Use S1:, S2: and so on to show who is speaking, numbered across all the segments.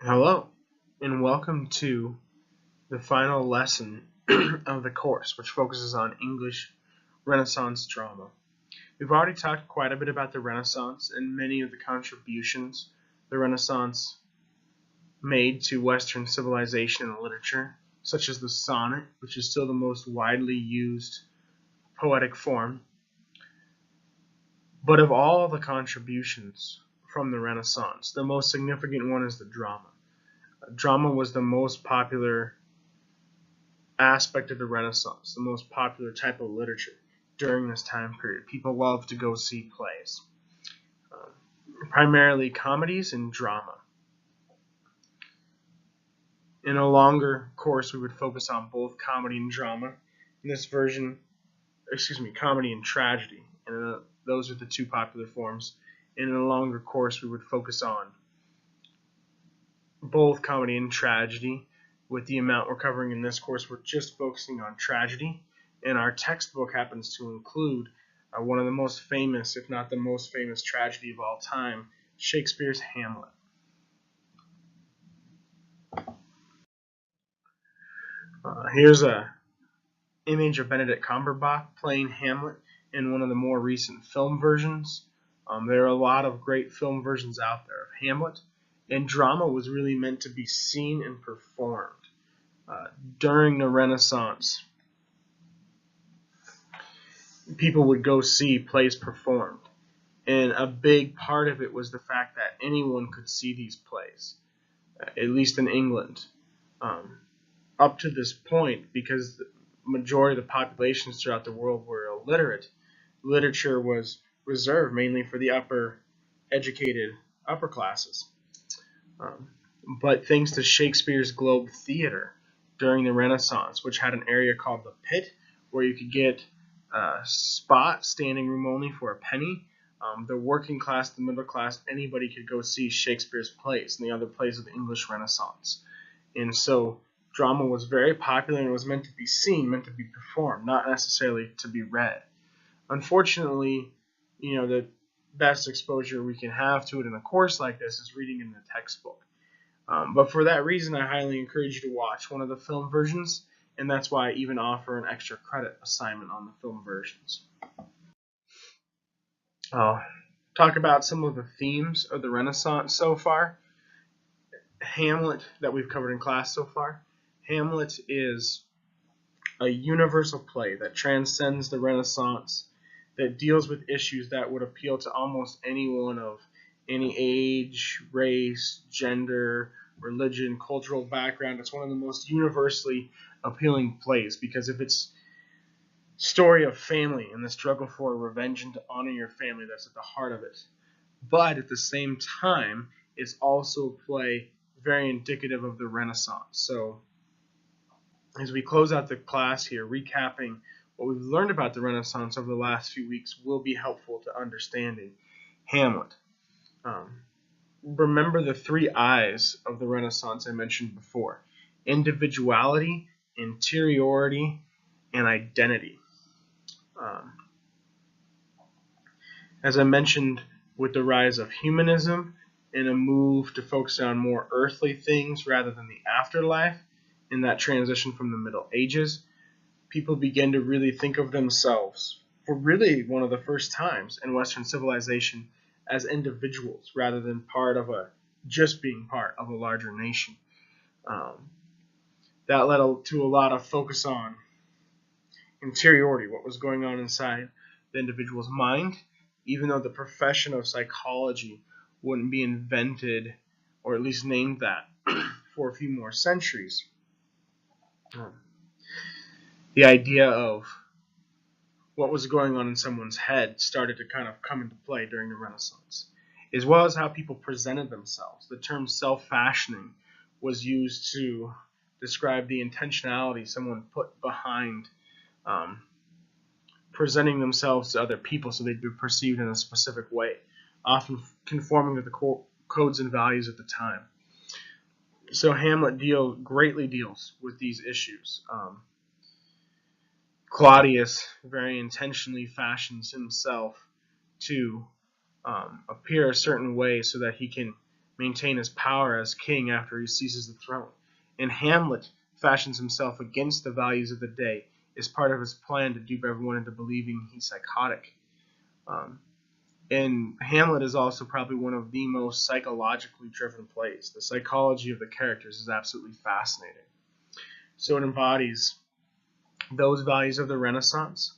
S1: Hello, and welcome to the final lesson of the course, which focuses on English Renaissance drama. We've already talked quite a bit about the Renaissance and many of the contributions the Renaissance made to Western civilization and literature, such as the sonnet, which is still the most widely used poetic form. But of all the contributions from the Renaissance, the most significant one is the drama. Drama was the most popular aspect of the Renaissance, the most popular type of literature during this time period. People loved to go see plays, primarily comedies and drama. In a longer course, we would focus on both comedy and drama. In this version, comedy and tragedy, and those are the two popular forms. In a longer course, we would focus on both comedy and tragedy. With the amount we're covering in this course, we're just focusing on tragedy, and our textbook happens to include one of the most famous, if not the most famous, tragedy of all time, Shakespeare's Hamlet. Here's a image of Benedict Cumberbatch playing Hamlet in one of the more recent film versions. There are a lot of great film versions out there of Hamlet, and drama was really meant to be seen and performed. During the Renaissance, people would go see plays performed, and a big part of it was the fact that anyone could see these plays, at least in England. Up to this point, because the majority of the populations throughout the world were illiterate, literature was reserved mainly for the educated upper classes. But thanks to Shakespeare's Globe Theatre during the Renaissance, which had an area called the Pit, where you could get a spot, standing room only, for a penny, the working class, the middle class, anybody could go see Shakespeare's plays and the other plays of the English Renaissance. And so drama was very popular, and it was meant to be seen, meant to be performed, not necessarily to be read. Unfortunately, the best exposure we can have to it in a course like this is reading in the textbook. But for that reason, I highly encourage you to watch one of the film versions, and that's why I even offer an extra credit assignment on the film versions. I'll talk about some of the themes of the Renaissance so far. Hamlet, that we've covered in class so far. Hamlet is a universal play that transcends the Renaissance, that deals with issues that would appeal to almost anyone of any age, race, gender, religion, cultural background. It's one of the most universally appealing plays because of its story of family and the struggle for revenge and to honor your family that's at the heart of it. But at the same time, it's also a play very indicative of the Renaissance. So as we close out the class here, recapping what we've learned about the Renaissance over the last few weeks will be helpful to understanding Hamlet. Remember the three I's of the Renaissance I mentioned before: individuality, interiority, and identity. As I mentioned, with the rise of humanism and a move to focus on more earthly things rather than the afterlife, in that transition from the Middle Ages, people began to really think of themselves, for really one of the first times in Western civilization, as individuals rather than just being part of a larger nation. That led to a lot of focus on interiority, what was going on inside the individual's mind, even though the profession of psychology wouldn't be invented, or at least named that, for a few more centuries. The idea of what was going on in someone's head started to kind of come into play during the Renaissance, as well as how people presented themselves. The term self-fashioning was used to describe the intentionality someone put behind presenting themselves to other people so they'd be perceived in a specific way, often conforming to the codes and values at the time. So Hamlet greatly deals with these issues. Claudius very intentionally fashions himself to appear a certain way so that he can maintain his power as king after he seizes the throne. And Hamlet fashions himself against the values of the day as part of his plan to dupe everyone into believing he's psychotic. And Hamlet is also probably one of the most psychologically driven plays. The psychology of the characters is absolutely fascinating. So it embodies those values of the Renaissance.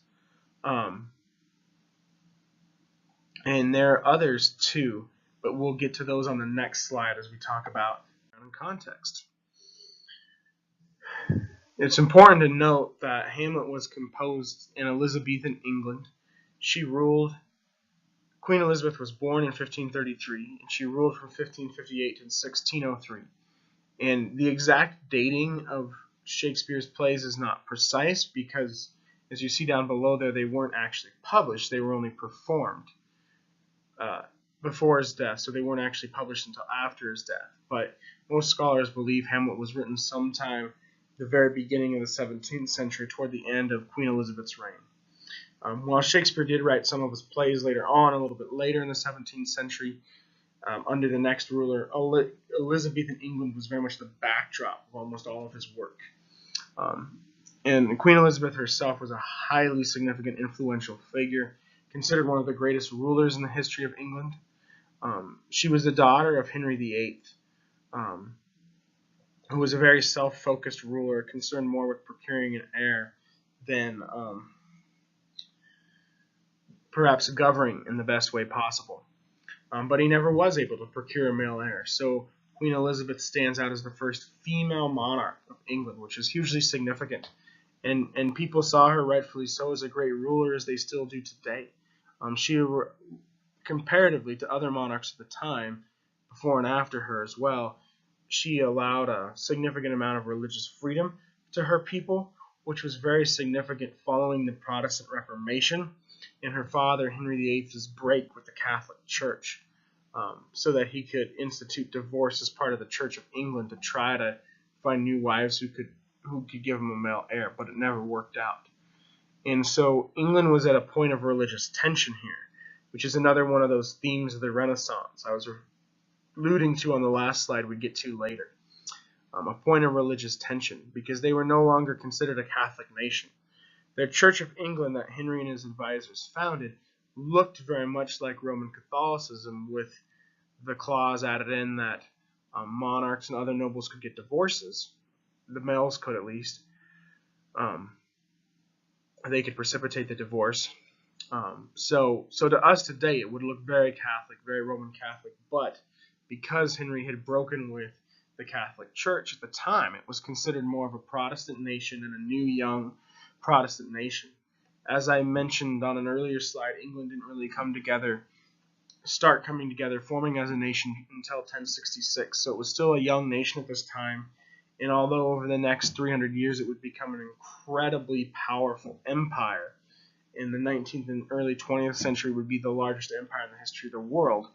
S1: And there are others too, but we'll get to those on the next slide as we talk about context. It's important to note that Hamlet was composed in Elizabethan England. Queen Elizabeth was born in 1533, and she ruled from 1558 to 1603. And the exact dating of Shakespeare's plays is not precise because, as you see down below there, they weren't actually published. They were only performed before his death, so they weren't actually published until after his death. But most scholars believe Hamlet was written sometime the very beginning of the 17th century, toward the end of Queen Elizabeth's reign. While Shakespeare did write some of his plays later on, a little bit later in the 17th century, under the next ruler, Elizabethan England was very much the backdrop of almost all of his work. And Queen Elizabeth herself was a highly significant, influential figure, considered one of the greatest rulers in the history of England. She was the daughter of Henry VIII, who was a very self-focused ruler, concerned more with procuring an heir than perhaps governing in the best way possible. But he never was able to procure a male heir, so Queen Elizabeth stands out as the first female monarch of England, which is hugely significant. And people saw her, rightfully so, as a great ruler, as they still do today. She, comparatively to other monarchs at the time, before and after her as well, she allowed a significant amount of religious freedom to her people, which was very significant following the Protestant Reformation and her father Henry VIII's break with the Catholic Church, so that he could institute divorce as part of the Church of England to try to find new wives who could give him a male heir, but it never worked out. And so England was at a point of religious tension here, which is another one of those themes of the Renaissance I was alluding to on the last slide we get to later. A point of religious tension, because they were no longer considered a Catholic nation. The Church of England that Henry and his advisors founded looked very much like Roman Catholicism, with the clause added in that monarchs and other nobles could get divorces. The males could, at least. They could precipitate the divorce. So to us today, it would look very Catholic, very Roman Catholic, but because Henry had broken with the Catholic Church at the time, it was considered more of a Protestant nation and a new, young Protestant nation. As I mentioned on an earlier slide, England didn't really start coming together, forming as a nation until 1066, so it was still a young nation at this time. And although over the next 300 years it would become an incredibly powerful empire, in the 19th and early 20th century would be the largest empire in the history of the world.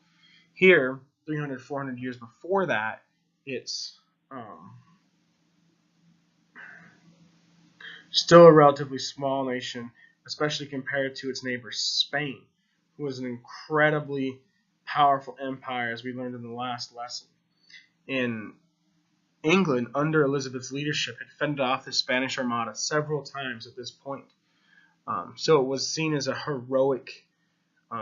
S1: Here, 300, 400 years before that, it's still a relatively small nation, especially compared to its neighbor Spain, who was an incredibly powerful empire, as we learned in the last lesson. In England, under Elizabeth's leadership, had fended off the Spanish Armada several times at this point. So it was seen as a heroic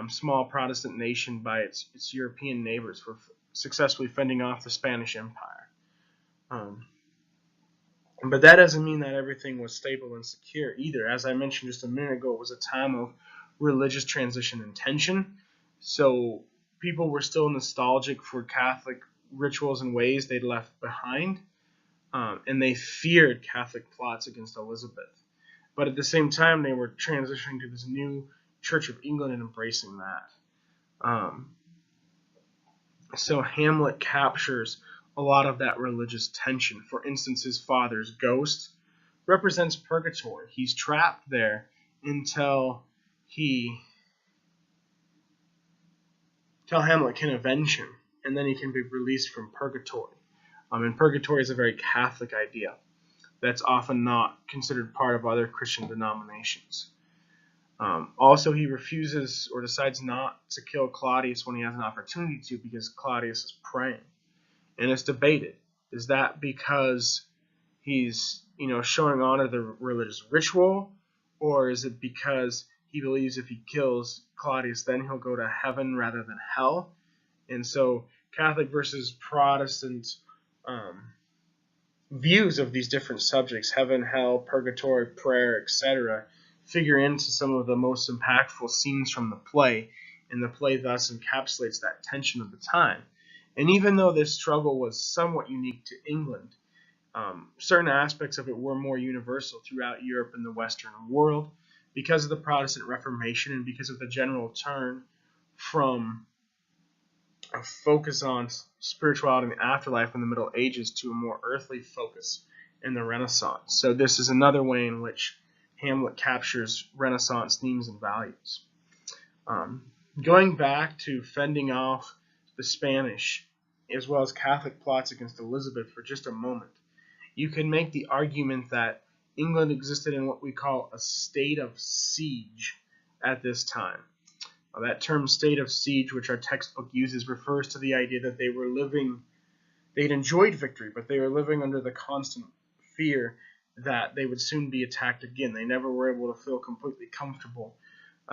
S1: small Protestant nation by its European neighbors for successfully fending off the Spanish Empire. But that doesn't mean that everything was stable and secure either. As I mentioned just a minute ago, it was a time of religious transition and tension. So people were still nostalgic for Catholic rituals and ways they'd left behind, and they feared Catholic plots against Elizabeth. But at the same time, they were transitioning to this new Church of England and embracing that. So Hamlet captures a lot of that religious tension. For instance, his father's ghost represents purgatory. He's trapped there until Hamlet can avenge him, and then he can be released from purgatory. And purgatory is a very Catholic idea that's often not considered part of other Christian denominations. Also, he refuses or decides not to kill Claudius when he has an opportunity to, because Claudius is praying. And it's debated. Is that because he's, showing honor to the religious ritual, or is it because he believes if he kills Claudius, then he'll go to heaven rather than hell? And so Catholic versus Protestant views of these different subjects, heaven, hell, purgatory, prayer, etc., figure into some of the most impactful scenes from the play, and the play thus encapsulates that tension of the time. And even though this struggle was somewhat unique to England, certain aspects of it were more universal throughout Europe and the Western world because of the Protestant Reformation and because of the general turn from a focus on spirituality and the afterlife in the Middle Ages to a more earthly focus in the Renaissance. So this is another way in which Hamlet captures Renaissance themes and values. Going back to fending off the Spanish as well as Catholic plots against Elizabeth for just a moment, you can make the argument that England existed in what we call a state of siege at this time. That term state of siege, which our textbook uses, refers to the idea that they'd enjoyed victory, but they were living under the constant fear that they would soon be attacked again. They never were able to feel completely comfortable.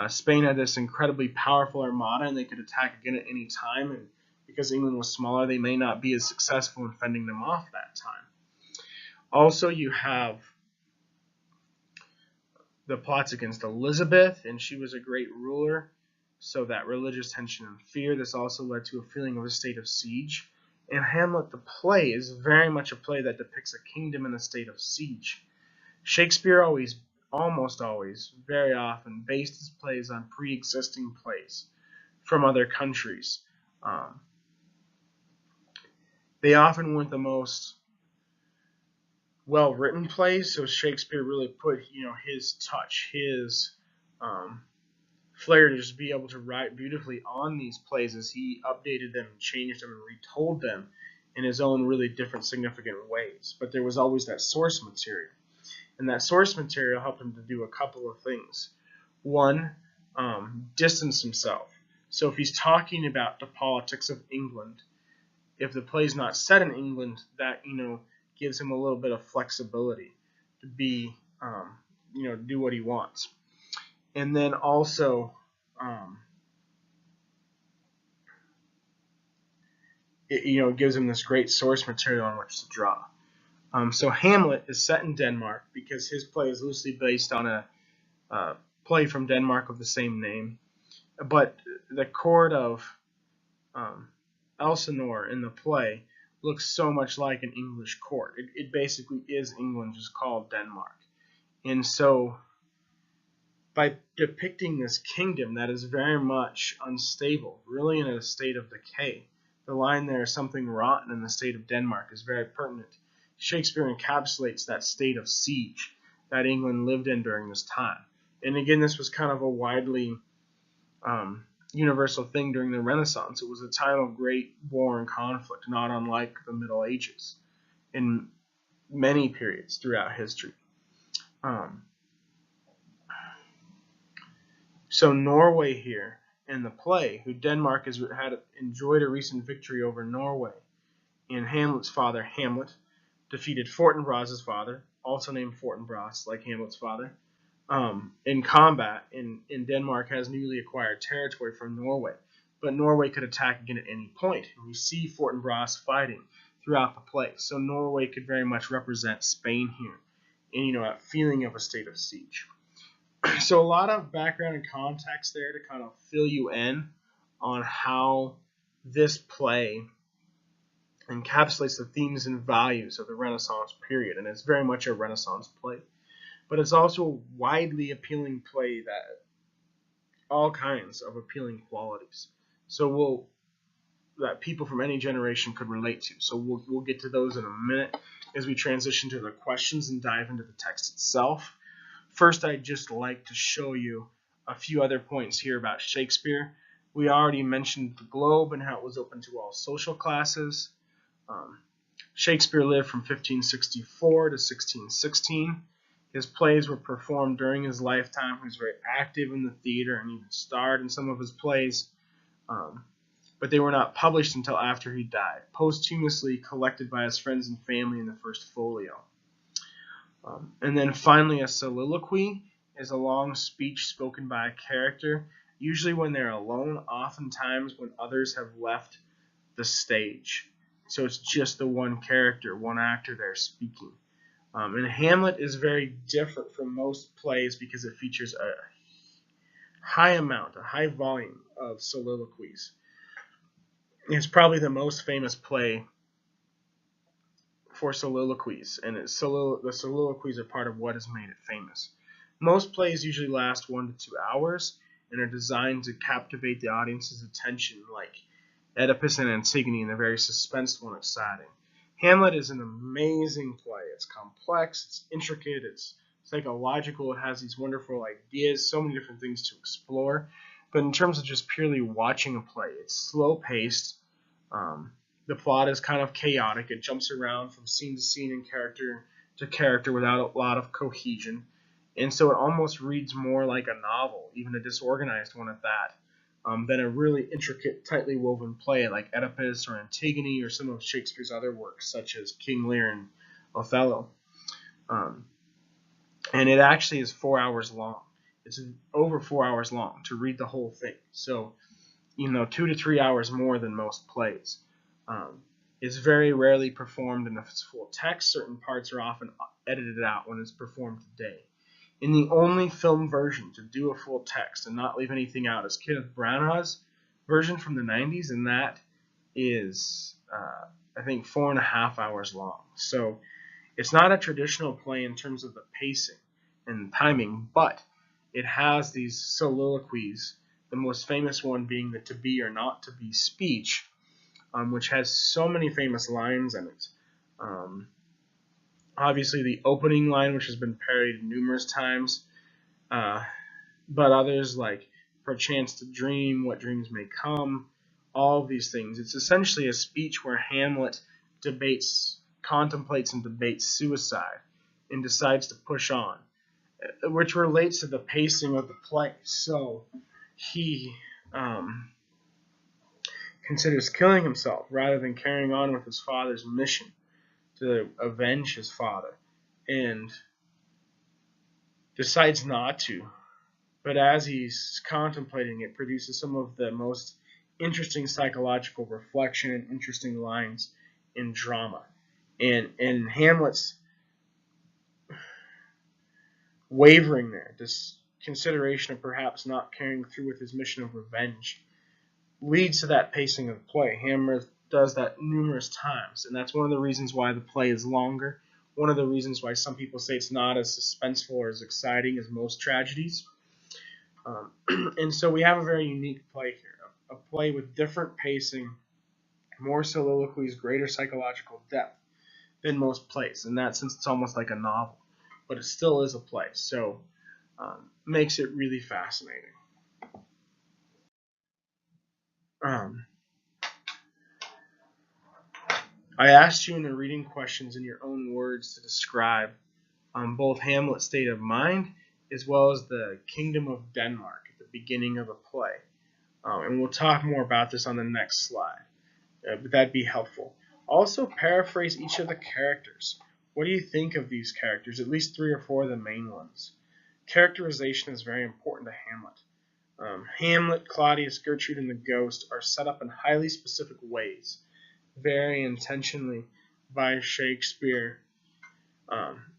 S1: Spain had this incredibly powerful armada, and they could attack again at any time, and because England was smaller, they may not be as successful in fending them off that time. Also, you have the plots against Elizabeth, and she was a great ruler, so that religious tension and fear. This also led to a feeling of a state of siege. And Hamlet, the play, is very much a play that depicts a kingdom in a state of siege. Shakespeare almost always, very often, based his plays on pre-existing plays from other countries. They often weren't the most well-written plays, so Shakespeare really put, his touch, his flair to just be able to write beautifully on these plays as he updated them, changed them, and retold them in his own really different, significant ways. But there was always that source material. And that source material helped him to do a couple of things. One, distance himself. So if he's talking about the politics of England, if the play's not set in England, that, gives him a little bit of flexibility to be, do what he wants. And then also, it gives him this great source material on which to draw. So Hamlet is set in Denmark because his play is loosely based on a play from Denmark of the same name. But the court of Elsinore in the play looks so much like an English court. It basically is England just called Denmark. And so by depicting this kingdom that is very much unstable, really in a state of decay, the line there, something rotten in the state of Denmark, is very pertinent. Shakespeare encapsulates that state of siege that England lived in during this time. And again, this was kind of a widely universal thing during the Renaissance. It was a time of great war and conflict, not unlike the Middle Ages in many periods throughout history. So Norway here in the play, who Denmark had enjoyed a recent victory over Norway, and Hamlet's father, Hamlet, defeated Fortinbras' father, also named Fortinbras, like Hamlet's father, in combat, and Denmark has newly acquired territory from Norway. But Norway could attack again at any point, and we see Fortinbras fighting throughout the play. So Norway could very much represent Spain here, and a feeling of a state of siege. So a lot of background and context there to kind of fill you in on how this play encapsulates the themes and values of the Renaissance period, and it's very much a Renaissance play. But it's also a widely appealing play that all kinds of appealing qualities. So that people from any generation could relate to. So we'll get to those in a minute as we transition to the questions and dive into the text itself. First, I'd just like to show you a few other points here about Shakespeare. We already mentioned the globe and how it was open to all social classes. Shakespeare lived from 1564 to 1616. His plays were performed during his lifetime. He was very active in the theater and even starred in some of his plays, but they were not published until after he died, posthumously collected by his friends and family in the first folio. And then finally, a soliloquy is a long speech spoken by a character, usually when they're alone, oftentimes when others have left the stage. So it's just the one character, one actor there speaking. And Hamlet is very different from most plays because it features a high volume of soliloquies. It's probably the most famous play for soliloquies, and the soliloquies are part of what has made it famous. Most plays usually last 1 to 2 hours and are designed to captivate the audience's attention, like Oedipus and Antigone, and they're very suspenseful and exciting. Hamlet is an amazing play. It's complex, it's intricate, it's psychological, it has these wonderful ideas, so many different things to explore. But in terms of just purely watching a play, it's slow-paced. The plot is kind of chaotic. It jumps around from scene to scene and character to character without a lot of cohesion. And so it almost reads more like a novel, even a disorganized one at that, than a really intricate, tightly woven play like Oedipus or Antigone or some of Shakespeare's other works, such as King Lear and Othello. And it actually is 4 hours long. It's over 4 hours long to read the whole thing. So, 2 to 3 hours more than most plays. It's very rarely performed in its full text. Certain parts are often edited out when it's performed today. In the only film version to do a full text and not leave anything out is Kenneth Branagh's version from the 90s, and that is, I think, 4.5 hours long. So it's not a traditional play in terms of the pacing and timing, but it has these soliloquies, the most famous one being the to be or not to be speech, which has so many famous lines in it. Obviously, the opening line, which has been parodied numerous times, but others like perchance to dream, what dreams may come, all of these things. It's essentially a speech where Hamlet contemplates and debates suicide and decides to push on, which relates to the pacing of the play. So he considers killing himself rather than carrying on with his father's mission to avenge his father, and decides not to. But as he's contemplating, it produces some of the most interesting psychological reflection and interesting lines in drama. And Hamlet's wavering there, this consideration of perhaps not carrying through with his mission of revenge, leads to that pacing of the play. Hamlet does that numerous times, and that's one of the reasons why the play is longer, one of the reasons why some people say it's not as suspenseful or as exciting as most tragedies. And so we have a very unique play here, a play with different pacing, more soliloquies, greater psychological depth than most plays. In that sense, it's almost like a novel, but it still is a play, so makes it really fascinating. I asked you in the reading questions in your own words to describe both Hamlet's state of mind as well as the Kingdom of Denmark at the beginning of the play. And we'll talk more about this on the next slide, but that'd be helpful. Also, paraphrase each of the characters. What do you think of these characters? At least 3 or 4 of the main ones. Characterization is very important to Hamlet. Hamlet, Claudius, Gertrude, and the Ghost are set up in highly specific ways, very intentionally by Shakespeare,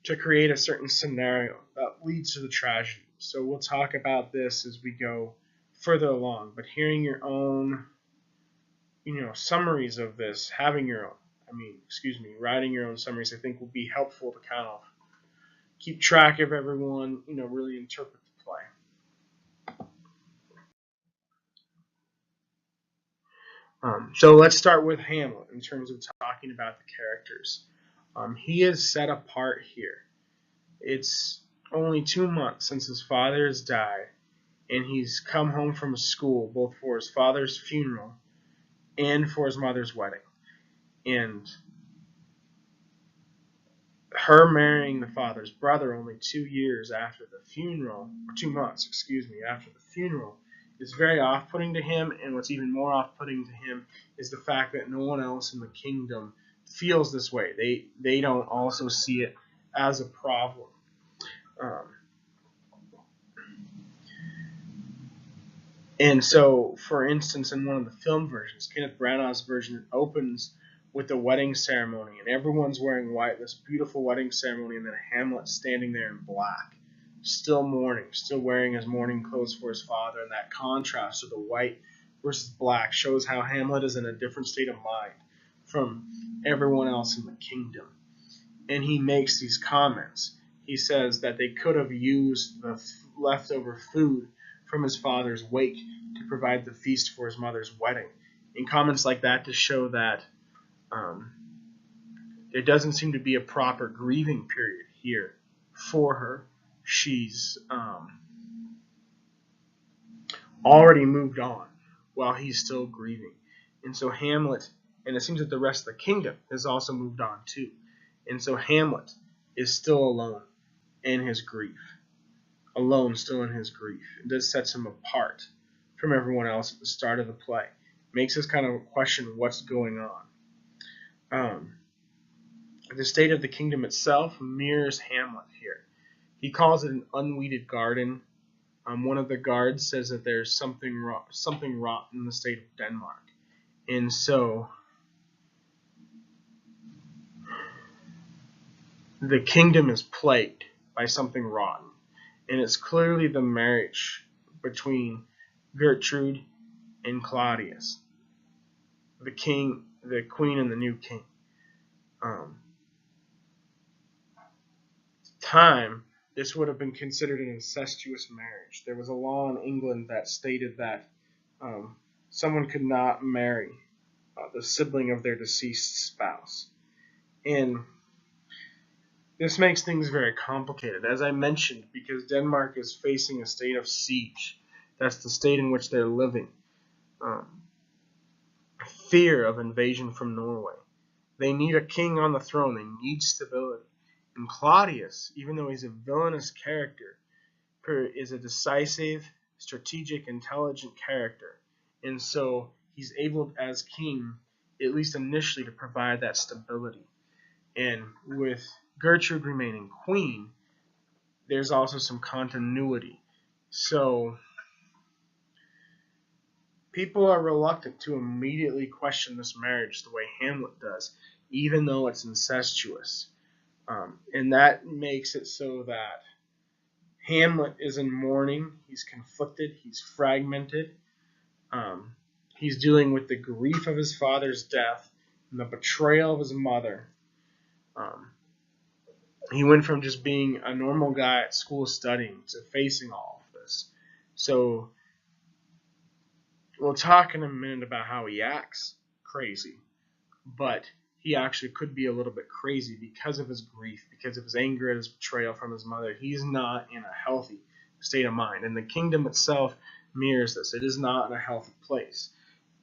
S1: to create a certain scenario that leads to the tragedy. So we'll talk about this as we go further along, but hearing your own, summaries of this, writing your own summaries, I think will be helpful to kind of keep track of everyone, really interpret the play. So let's start with Hamlet in terms of talking about the characters. He is set apart here. It's only 2 months since his father has died, and he's come home from school both for his father's funeral and for his mother's wedding. And her marrying the father's brother only 2 years after the funeral, or 2 months, excuse me, after the funeral, is very off-putting to him. And what's even more off-putting to him is the fact that no one else in the kingdom feels this way. They don't also see it as a problem. Um, and so, for instance, in one of the film versions, Kenneth Branagh's version, it opens with a wedding ceremony, and everyone's wearing white, this beautiful wedding ceremony, and then Hamlet standing there in black, still mourning, still wearing his mourning clothes for his father, and that contrast of the white versus black shows how Hamlet is in a different state of mind from everyone else in the kingdom. And he makes these comments. He says that they could have used the leftover food from his father's wake to provide the feast for his mother's wedding. And comments like that to show that there doesn't seem to be a proper grieving period here for her. She's already moved on while he's still grieving. And so Hamlet, and it seems that the rest of the kingdom has also moved on too. And so Hamlet is still alone in his grief. Alone still in his grief. This sets him apart from everyone else at the start of the play. Makes us kind of question what's going on. The state of the kingdom itself mirrors Hamlet here. He calls it an unweeded garden. One of the guards says that there's something rotten in the state of Denmark. And so the kingdom is plagued by something rotten. And it's clearly the marriage between Gertrude and Claudius, the king, the queen, and the new king. Time, this would have been considered an incestuous marriage. There was a law in England that stated that someone could not marry the sibling of their deceased spouse. And this makes things very complicated, as I mentioned, because Denmark is facing a state of siege. That's the state in which they're living. Fear of invasion from Norway. They need a king on the throne. They need stability. And Claudius, even though he's a villainous character, is a decisive, strategic, intelligent character. And so he's able, as king, at least initially, to provide that stability. And with Gertrude remaining queen, there's also some continuity. So people are reluctant to immediately question this marriage the way Hamlet does, even though it's incestuous. And that makes it so that Hamlet is in mourning. He's conflicted. He's fragmented. He's dealing with the grief of his father's death and the betrayal of his mother. He went from just being a normal guy at school studying to facing all of this. So we'll talk in a minute about how he acts crazy, but he actually could be a little bit crazy because of his grief, because of his anger at his betrayal from his mother. He's not in a healthy state of mind, and the kingdom itself mirrors this. It is not in a healthy place.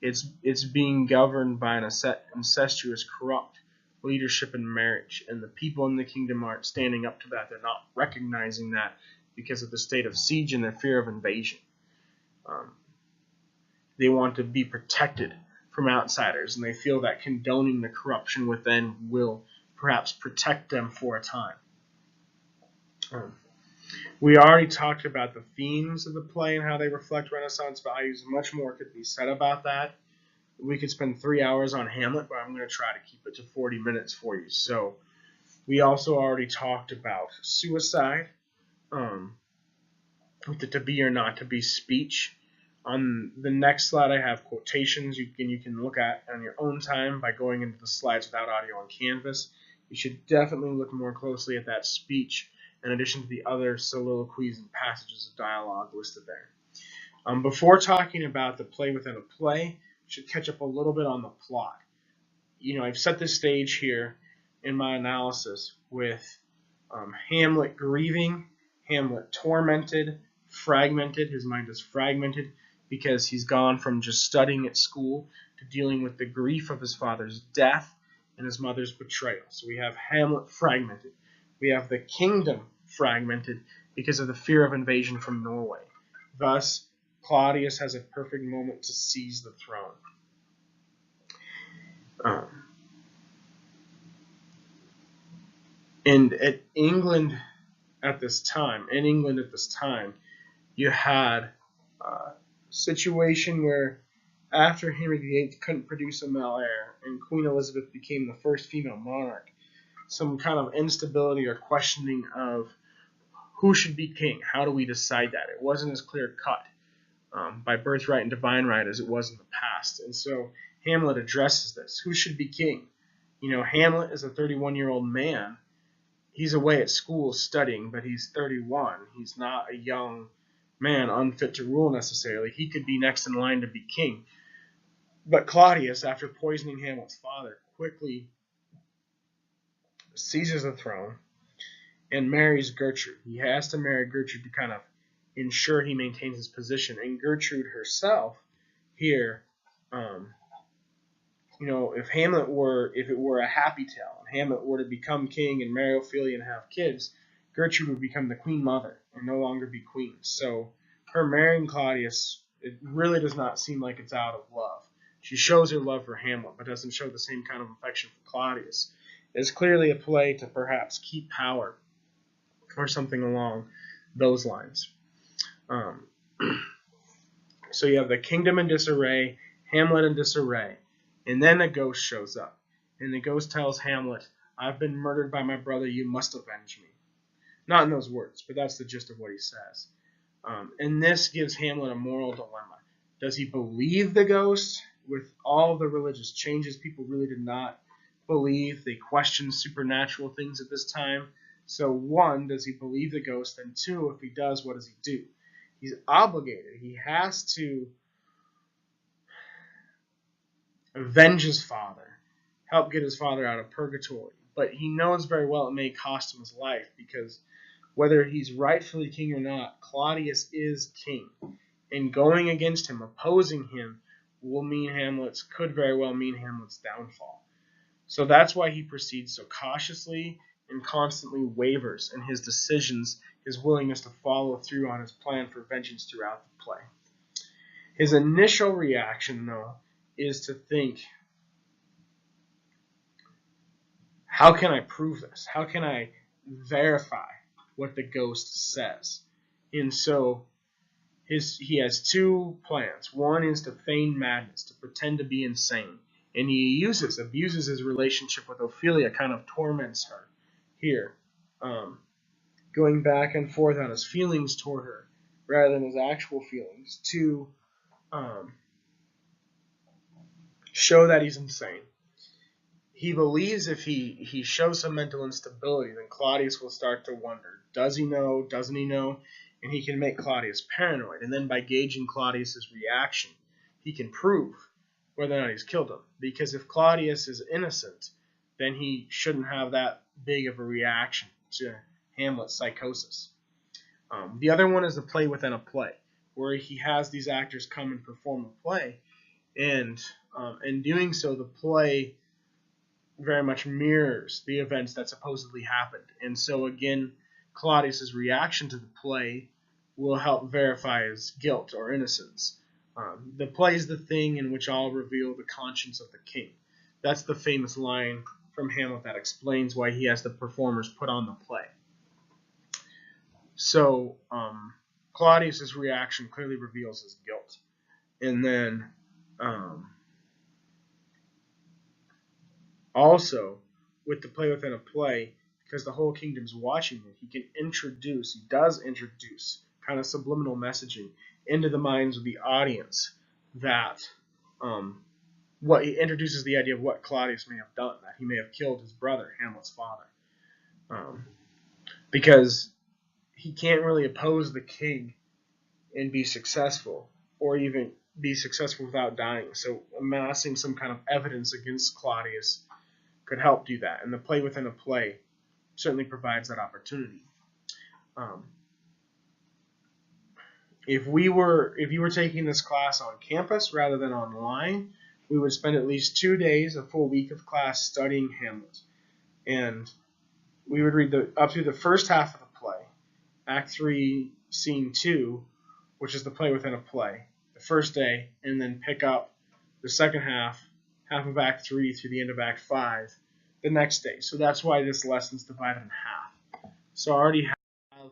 S1: It's being governed by an incestuous, corrupt leadership and marriage, and the people in the kingdom aren't standing up to that. They're not recognizing that because of the state of siege and their fear of invasion. They want to be protected from outsiders, and they feel that condoning the corruption within will perhaps protect them for a time. We already talked about the themes of the play and how they reflect Renaissance values. Much more could be said about that. We could spend 3 hours on Hamlet, but I'm going to try to keep it to 40 minutes for you. So we also already talked about suicide, with the to be or not to be speech. On the next slide, I have quotations you can look at on your own time by going into the slides without audio on Canvas. You should definitely look more closely at that speech in addition to the other soliloquies and passages of dialogue listed there. Before talking about the play within a play, you should catch up a little bit on the plot. I've set the stage here in my analysis with Hamlet grieving, Hamlet tormented, fragmented. His mind is fragmented because he's gone from just studying at school to dealing with the grief of his father's death and his mother's betrayal. So we have Hamlet fragmented. We have the kingdom fragmented because of the fear of invasion from Norway. Thus, Claudius has a perfect moment to seize the throne. And in England at this time, you had a situation where after Henry VIII couldn't produce a male heir and Queen Elizabeth became the first female monarch, some kind of instability or questioning of who should be king. How do we decide that? It wasn't as clear cut by birthright and divine right as it was in the past. And so Hamlet addresses this. Who should be king? Hamlet is a 31-year-old man. He's away at school studying, but he's 31. He's not a young man unfit to rule necessarily. He could be next in line to be king. But Claudius, after poisoning Hamlet's father, quickly seizes the throne and marries Gertrude. He has to marry Gertrude to kind of ensure he maintains his position. And Gertrude herself here, if it were a happy tale, and Hamlet were to become king and marry Ophelia and have kids, Gertrude would become the queen mother and no longer be queen. So her marrying Claudius, it really does not seem like it's out of love. She shows her love for Hamlet, but doesn't show the same kind of affection for Claudius. It's clearly a play to perhaps keep power or something along those lines. So you have the kingdom in disarray, Hamlet in disarray, and then a ghost shows up. And the ghost tells Hamlet, "I've been murdered by my brother, you must avenge me." Not in those words, but that's the gist of what he says. And this gives Hamlet a moral dilemma. Does he believe the ghost? With all the religious changes, people really did not believe. They questioned supernatural things at this time. So one, does he believe the ghost? And two, if he does, what does he do? He's obligated. He has to avenge his father, help get his father out of purgatory. But he knows very well it may cost him his life, because whether he's rightfully king or not, Claudius is king. And going against him, opposing him, could very well mean Hamlet's downfall. So that's why he proceeds so cautiously and constantly wavers in his decisions, his willingness to follow through on his plan for vengeance throughout the play. His initial reaction, though, is to think, how can I prove this? How can I verify what the ghost says? And so he has two plans. One is to feign madness, to pretend to be insane. And he abuses his relationship with Ophelia, kind of torments her here, going back and forth on his feelings toward her rather than his actual feelings to show that he's insane. He believes if he shows some mental instability, then Claudius will start to wonder, does he know, doesn't he know? And he can make Claudius paranoid. And then by gauging Claudius's reaction, he can prove whether or not he's killed him. Because if Claudius is innocent, then he shouldn't have that big of a reaction to Hamlet's psychosis. The other one is the play within a play, where he has these actors come and perform a play, and in doing so, the play very much mirrors the events that supposedly happened. And so again, Claudius's reaction to the play will help verify his guilt or innocence. The play is the thing in which all reveal the conscience of the king. That's the famous line from Hamlet that explains why he has the performers put on the play. So Claudius's reaction clearly reveals his guilt. And then also, with the play within a play, because the whole kingdom's watching it, he does introduce kind of subliminal messaging into the minds of the audience that what he introduces the idea of what Claudius may have done, that he may have killed his brother, Hamlet's father. Because he can't really oppose the king and be successful, or even be successful without dying. So amassing some kind of evidence against Claudius could help do that. And the play within a play certainly provides that opportunity. If you were taking this class on campus rather than online, we would spend at least 2 days, a full week of class studying Hamlet. And we would read up through the first half of the play, Act 3, Scene 2, which is the play within a play, the first day, and then pick up the second half of Act 3 through the end of Act 5, the next day. So that's why this lesson's divided in half. So I already have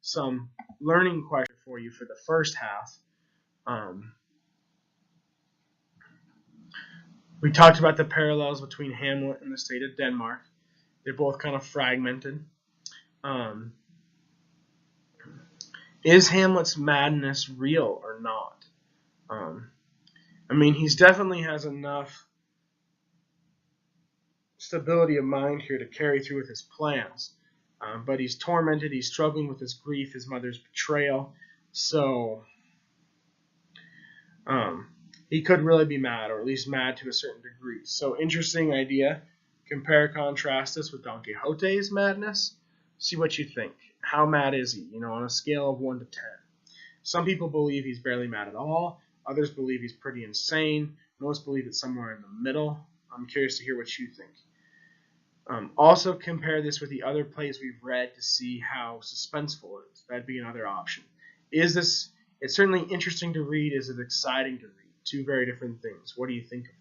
S1: some learning questions for you for the first half. We talked about the parallels between Hamlet and the state of Denmark. They're both kind of fragmented. Is Hamlet's madness real or not? He definitely has enough stability of mind here to carry through with his plans. But he's tormented, he's struggling with his grief, his mother's betrayal. So he could really be mad, or at least mad to a certain degree. So interesting idea. Compare, contrast this with Don Quixote's madness. See what you think. How mad is he? On a scale of 1 to 10. Some people believe he's barely mad at all. Others believe he's pretty insane. Most believe it's somewhere in the middle. I'm curious to hear what you think. Also compare this with the other plays we've read to see how suspenseful it is. That'd be another option. It's certainly interesting to read. Is it exciting to read? Two very different things. What do you think of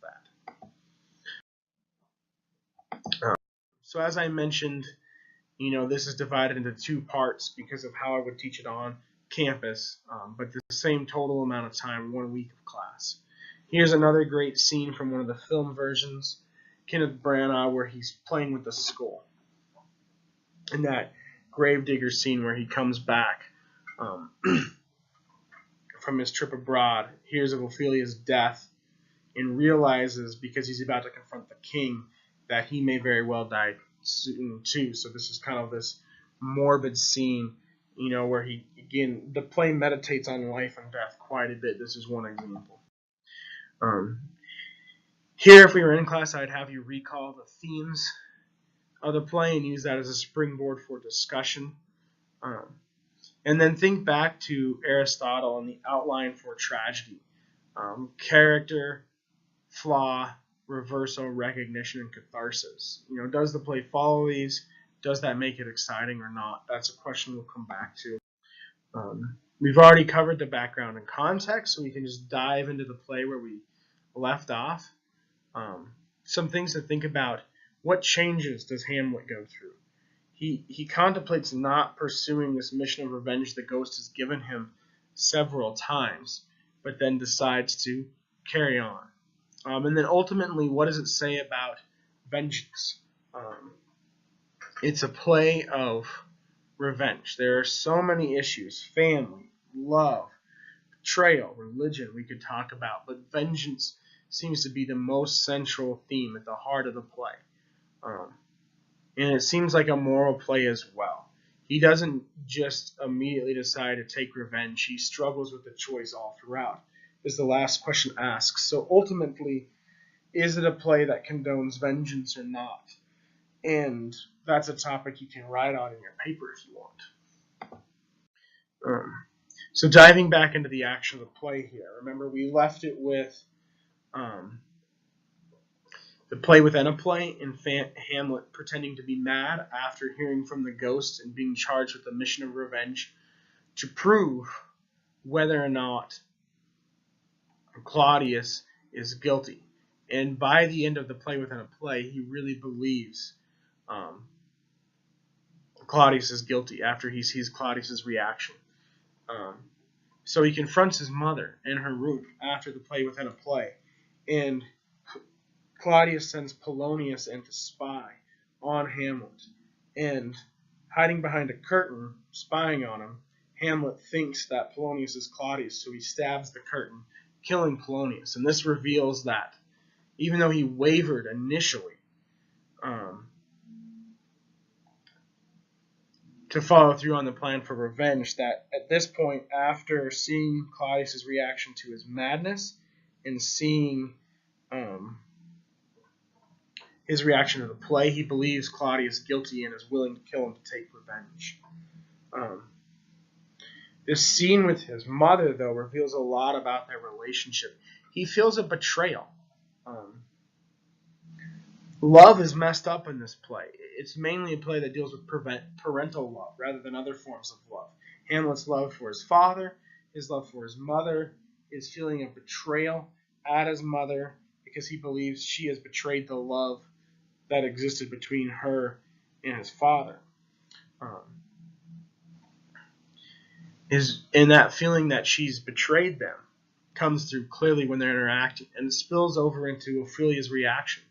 S1: that? So as I mentioned, this is divided into 2 parts because of how I would teach it on campus, but the same total amount of time, 1 week of class. Here's another great scene from one of the film versions, Kenneth Branagh, where he's playing with the skull. And that gravedigger scene where he comes back from his trip abroad, hears of Ophelia's death, and realizes, because he's about to confront the king, that he may very well die soon too. So this is kind of this morbid scene, where the play meditates on life and death quite a bit. This is one example. Here, if we were in class, I'd have you recall the themes of the play and use that as a springboard for discussion. And then think back to Aristotle and the outline for tragedy. Character, flaw, reversal, recognition, and catharsis. Does the play follow these? Does that make it exciting or not? That's a question we'll come back to. We've already covered the background and context, so we can just dive into the play where we left off. Some things to think about. What changes does Hamlet go through? He contemplates not pursuing this mission of revenge the ghost has given him several times, but then decides to carry on. And then ultimately, what does it say about vengeance? It's a play of revenge. There are so many issues: family, love, betrayal, religion we could talk about, but vengeance seems to be the most central theme at the heart of the play. And it seems like a moral play as well. He doesn't just immediately decide to take revenge. He struggles with the choice all throughout, as the last question asks. So ultimately, is it a play that condones vengeance or not? And that's a topic you can write on in your paper if you want. So diving back into the action of the play here. Remember, we left it with the play within a play, and Hamlet pretending to be mad after hearing from the ghost and being charged with the mission of revenge to prove whether or not Claudius is guilty. And by the end of the play within a play, he really believes Claudius is guilty after he sees Claudius's reaction. So he confronts his mother in her room after the play within a play, and Claudius sends Polonius in to spy on Hamlet, and hiding behind a curtain, spying on him, Hamlet thinks that Polonius is Claudius, so he stabs the curtain, killing Polonius. And this reveals that even though he wavered initially to follow through on the plan for revenge, that at this point, after seeing Claudius's reaction to his madness and seeing his reaction to the play, he believes Claudius guilty and is willing to kill him to take revenge. This scene with his mother, though, reveals a lot about their relationship. He feels a betrayal. Um, Love is messed up in this play. It's mainly a play that deals with parental love rather than other forms of love. Hamlet's love for his father, his love for his mother, his feeling of betrayal at his mother because he believes she has betrayed the love that existed between her and his father. Um, is in that feeling that she's betrayed them comes through clearly when they're interacting, and it spills over into Ophelia's reaction.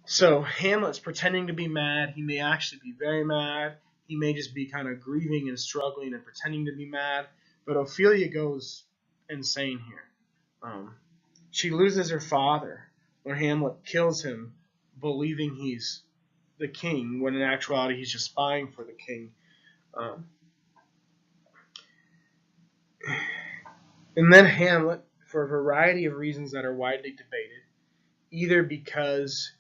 S1: So Hamlet's pretending to be mad. He may actually be very mad. He may just be kind of grieving and struggling and pretending to be mad. But Ophelia goes insane here. She loses her father when Hamlet kills him, believing he's the king, when in actuality he's just spying for the king. Um, and then Hamlet, for a variety of reasons that are widely debated, either because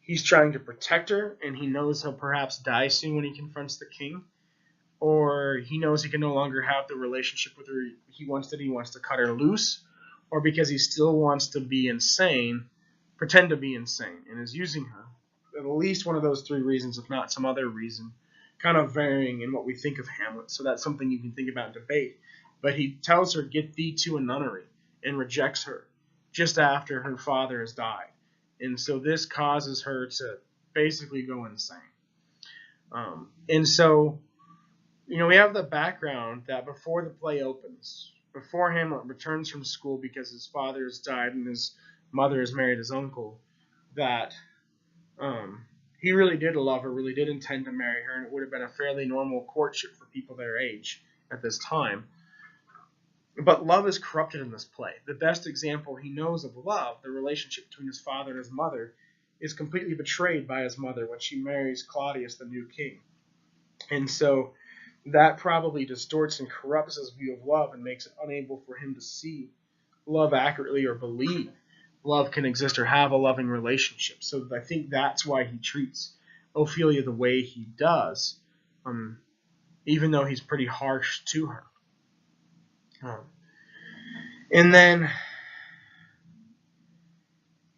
S1: he's trying to protect her and he knows he'll perhaps die soon when he confronts the king, or he knows he can no longer have the relationship with her he wants to cut her loose, or because he still wants to be insane, pretend to be insane, and is using her. At least one of those three reasons, if not some other reason, kind of varying in what we think of Hamlet. So that's something you can think about and debate. But he tells her, "Get thee to a nunnery," and rejects her just after her father has died. And so this causes her to basically go insane. And so, we have the background that before the play opens, before Hamlet returns from school because his father has died and his mother has married his uncle, that he really did love her, really did intend to marry her, and it would have been a fairly normal courtship for people their age at this time. But love is corrupted in this play. The best example he knows of love, the relationship between his father and his mother, is completely betrayed by his mother when she marries Claudius, the new king. And so that probably distorts and corrupts his view of love and makes it unable for him to see love accurately or believe love can exist or have a loving relationship. So I think that's why he treats Ophelia the way he does, even though he's pretty harsh to her. And then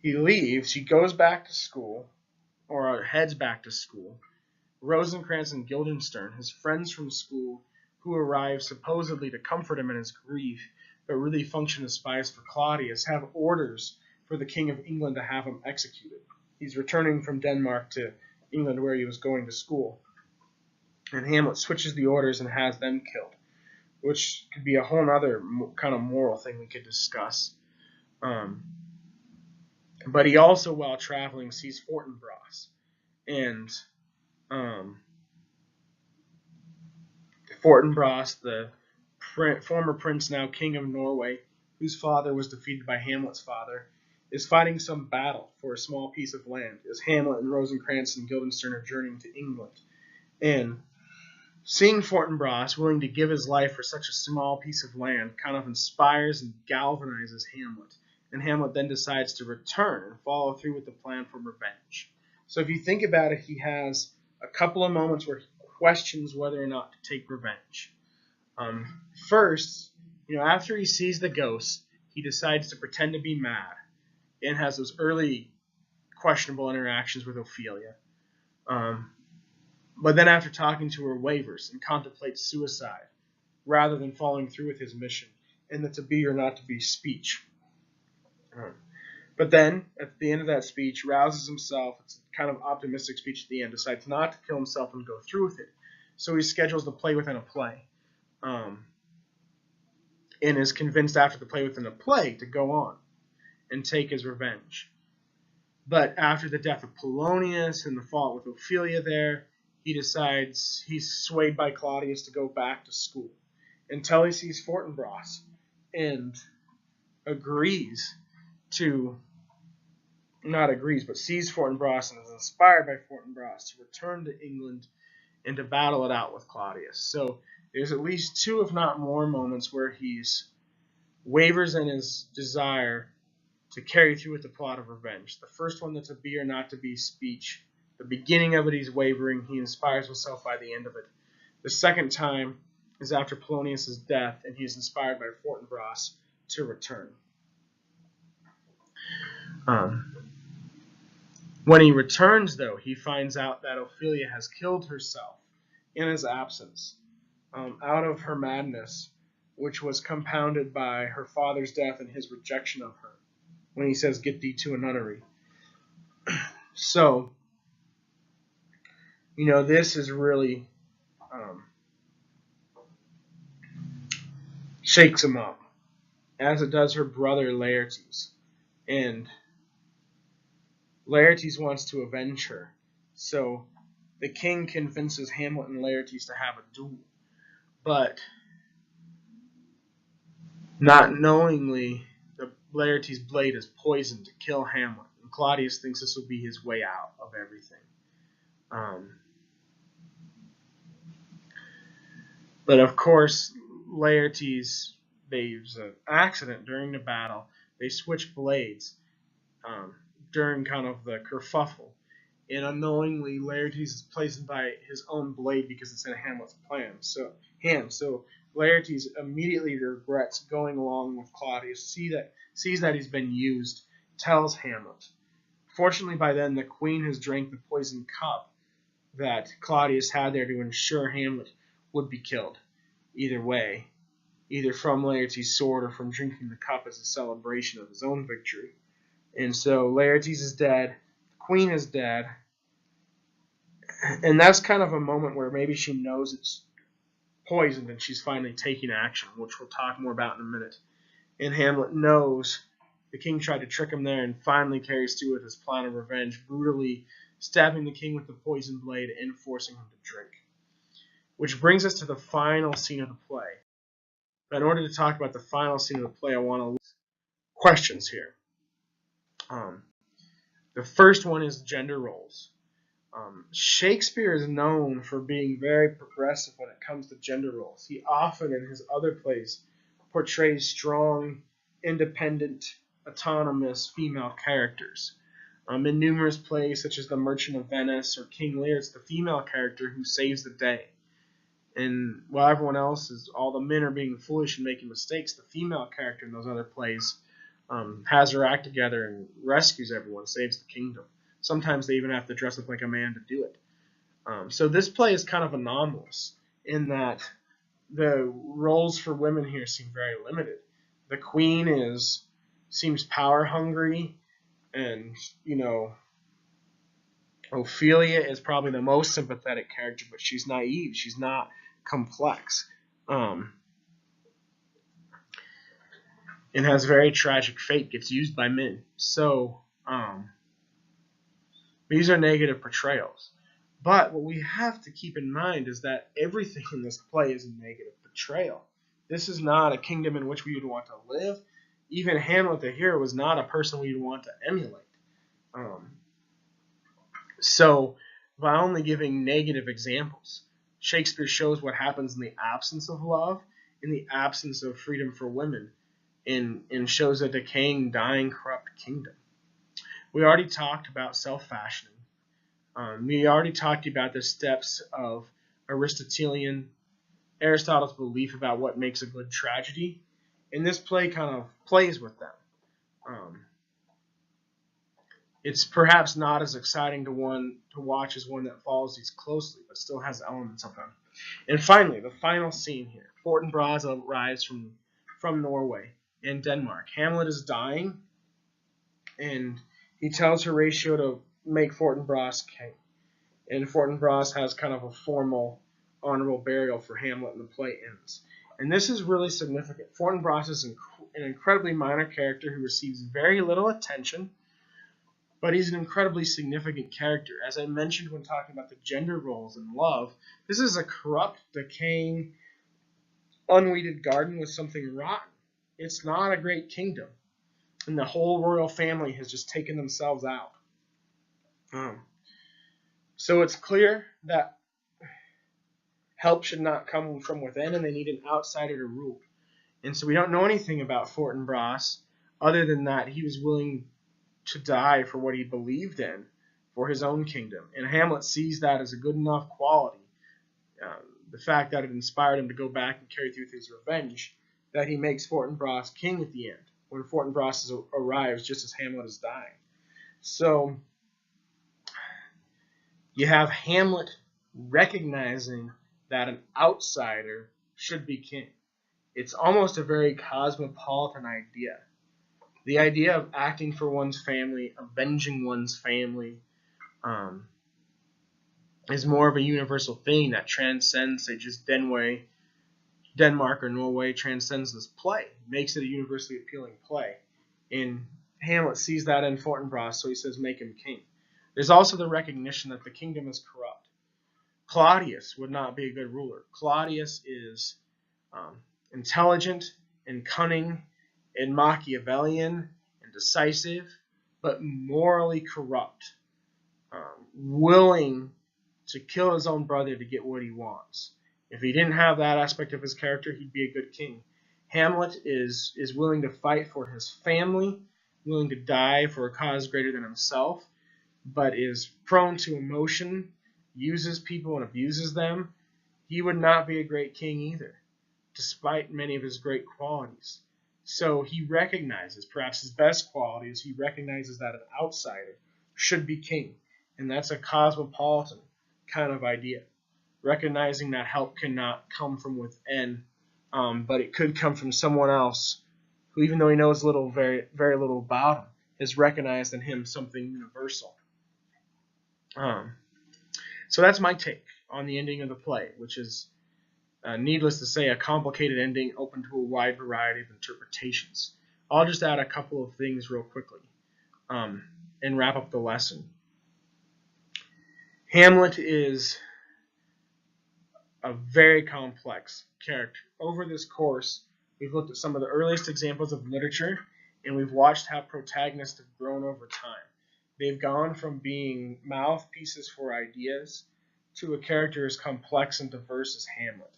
S1: he leaves. He goes back to school, or heads back to school. Rosencrantz and Guildenstern, his friends from school, who arrive supposedly to comfort him in his grief, but really function as spies for Claudius, have orders for the King of England to have him executed. He's returning from Denmark to England where he was going to school. And Hamlet switches the orders and has them killed, which could be a whole other kind of moral thing we could discuss. But he also, while traveling, sees Fortinbras. And Fortinbras, the former prince, now king of Norway, whose father was defeated by Hamlet's father, is fighting some battle for a small piece of land as Hamlet and Rosencrantz and Guildenstern are journeying to England. And seeing Fortinbras willing to give his life for such a small piece of land kind of inspires and galvanizes Hamlet. And Hamlet then decides to return and follow through with the plan for revenge. So if you think about it, he has a couple of moments where he questions whether or not to take revenge. First, after he sees the ghost, he decides to pretend to be mad and has those early questionable interactions with Ophelia. But then after talking to her, wavers and contemplates suicide rather than following through with his mission in the to be or not to be speech. But then, at the end of that speech, rouses himself. It's a kind of optimistic speech at the end, decides not to kill himself and go through with it. So he schedules the play within a play. And is convinced after the play within a play to go on and take his revenge. But after the death of Polonius and the fault with Ophelia there, he decides he's swayed by Claudius to go back to school until he sees Fortinbras and sees Fortinbras and is inspired by Fortinbras to return to England and to battle it out with Claudius. So there's at least two, if not more, moments where he's wavers in his desire to carry through with the plot of revenge. The first one, the to be or not to be speech. The beginning of it, he's wavering. He inspires himself by the end of it. The second time is after Polonius' death, and he's inspired by Fortinbras to return. Um, when he returns, though, he finds out that Ophelia has killed herself in his absence, out of her madness, which was compounded by her father's death and his rejection of her, when he says, "Get thee to a nunnery." So, this is really um, shakes him up, as it does her brother Laertes. And Laertes wants to avenge her. So the king convinces Hamlet and Laertes to have a duel. But not knowingly, the Laertes' blade is poisoned to kill Hamlet. And Claudius thinks this will be his way out of everything. But of course, Laertes, there's an accident during the battle. They switch blades during kind of the kerfuffle. And unknowingly, Laertes is poisoned by his own blade because it's in Hamlet's hand. So Laertes immediately regrets going along with Claudius, sees that he's been used, tells Hamlet. Fortunately, by then, the queen has drank the poisoned cup that Claudius had there to ensure Hamlet would be killed. Either way, either from Laertes' sword or from drinking the cup as a celebration of his own victory. And so Laertes is dead, the queen is dead, and that's kind of a moment where maybe she knows it's poisoned and she's finally taking action, which we'll talk more about in a minute. And Hamlet knows the king tried to trick him there and finally carries through with his plan of revenge, brutally stabbing the king with the poisoned blade and forcing him to drink. Which brings us to the final scene of the play. But in order to talk about the final scene of the play, I want to look at questions here. The first one is gender roles. Shakespeare is known for being very progressive when it comes to gender roles. He often, in his other plays, portrays strong, independent, autonomous female characters. In numerous plays, such as The Merchant of Venice or King Lear, it's the female character who saves the day. And while everyone else all the men are being foolish and making mistakes, the female character in those other plays has her act together and rescues everyone, saves the kingdom. Sometimes they even have to dress up like a man to do it. So this play is kind of anomalous in that the roles for women here seem very limited. The queen seems power hungry, and Ophelia is probably the most sympathetic character, but she's naive. She's not complex, and has very tragic fate. Gets used by men. So these are negative portrayals. But what we have to keep in mind is that everything in this play is a negative portrayal. This is not a kingdom in which we would want to live. Even Hamlet the hero was not a person we would want to emulate. So by only giving negative examples, Shakespeare shows what happens in the absence of love, in the absence of freedom for women, and shows a decaying, dying, corrupt kingdom. We already talked about self-fashioning. We already talked about the steps of Aristotle's belief about what makes a good tragedy, and this play kind of plays with them. It's perhaps not as exciting to watch as one that follows these closely, but still has elements of them. And finally, the final scene here. Fortinbras arrives from Norway and Denmark. Hamlet is dying, and he tells Horatio to make Fortinbras king. And Fortinbras has kind of a formal, honorable burial for Hamlet, and the play ends. And this is really significant. Fortinbras is an incredibly minor character who receives very little attention, but he's an incredibly significant character. As I mentioned when talking about the gender roles in love, this is a corrupt, decaying, unweeded garden with something rotten. It's not a great kingdom. And the whole royal family has just taken themselves out. So it's clear that help should not come from within, and they need an outsider to rule. And so we don't know anything about Fortinbras other than that he was willing to die for what he believed in, for his own kingdom. And Hamlet sees that as a good enough quality, the fact that it inspired him to go back and carry through his revenge, that he makes Fortinbras king at the end. when Fortinbras arrives just as Hamlet is dying. So you have Hamlet recognizing that an outsider should be king. It's almost a very cosmopolitan idea. The idea of acting for one's family, avenging one's family, is more of a universal thing that transcends, say, just Denmark or Norway, transcends this play, makes it a universally appealing play. And Hamlet sees that in Fortinbras, so he says, make him king. There's also the recognition that the kingdom is corrupt. Claudius would not be a good ruler. Claudius is intelligent and cunning and Machiavellian and decisive, but morally corrupt, willing to kill his own brother to get what he wants. If he didn't have that aspect of his character, he'd be a good king. Hamlet is willing to fight for his family, willing to die for a cause greater than himself, but is prone to emotion, uses people and abuses them. He would not be a great king either, despite many of his great qualities. So he recognizes, perhaps his best quality is he recognizes that an outsider should be king. And that's a cosmopolitan kind of idea, recognizing that help cannot come from within, but it could come from someone else who, even though he knows very little about him, has recognized in him something universal. So that's my take on the ending of the play, which is, needless to say, a complicated ending open to a wide variety of interpretations. I'll just add a couple of things real quickly and wrap up the lesson. Hamlet is a very complex character. Over this course, we've looked at some of the earliest examples of literature, and we've watched how protagonists have grown over time. They've gone from being mouthpieces for ideas to a character as complex and diverse as Hamlet.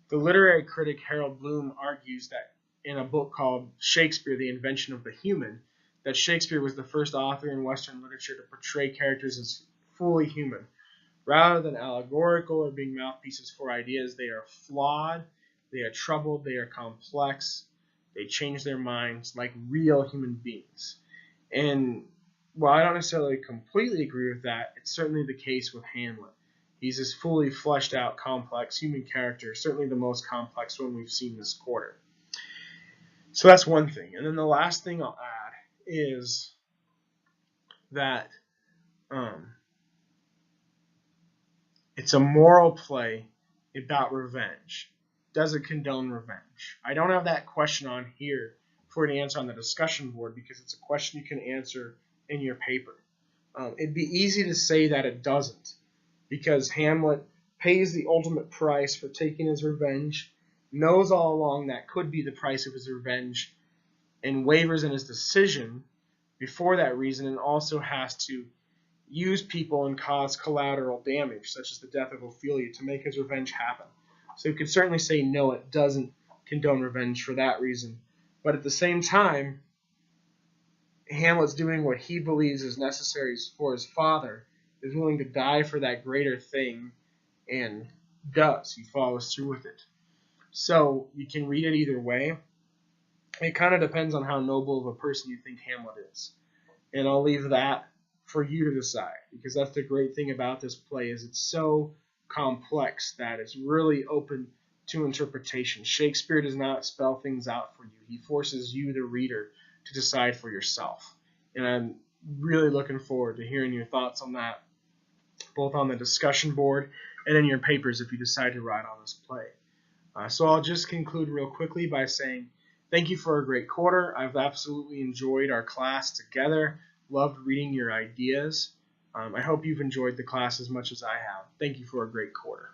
S1: The literary critic Harold Bloom argues that in a book called Shakespeare, The Invention of the Human, that Shakespeare was the first author in Western literature to portray characters as fully human. Rather than allegorical or being mouthpieces for ideas, they are flawed, they are troubled, they are complex, they change their minds like real human beings. And while I don't necessarily completely agree with that, it's certainly the case with Hamlet. He's this fully fleshed out, complex human character, certainly the most complex one we've seen this quarter. So that's one thing. And then the last thing I'll add is that it's a moral play about revenge. Does it condone revenge? I don't have that question on here for an answer on the discussion board because it's a question you can answer in your paper. It'd be easy to say that it doesn't, because Hamlet pays the ultimate price for taking his revenge, knows all along that could be the price of his revenge, and wavers in his decision before that reason, and also has to use people and cause collateral damage, such as the death of Ophelia, to make his revenge happen. So you could certainly say no, it doesn't condone revenge for that reason. But at the same time, Hamlet's doing what he believes is necessary for his father, is willing to die for that greater thing, and does. He follows through with it. So you can read it either way. It kind of depends on how noble of a person you think Hamlet is. And I'll leave that for you to decide, because that's the great thing about this play, is it's so complex that it's really open to interpretation. Shakespeare does not spell things out for you. He forces you, the reader, to decide for yourself. And I'm really looking forward to hearing your thoughts on that, both on the discussion board and in your papers if you decide to write on this play. So I'll just conclude real quickly by saying thank you for a great quarter. I've absolutely enjoyed our class together. Loved reading your ideas. I hope you've enjoyed the class as much as I have. Thank you for a great quarter.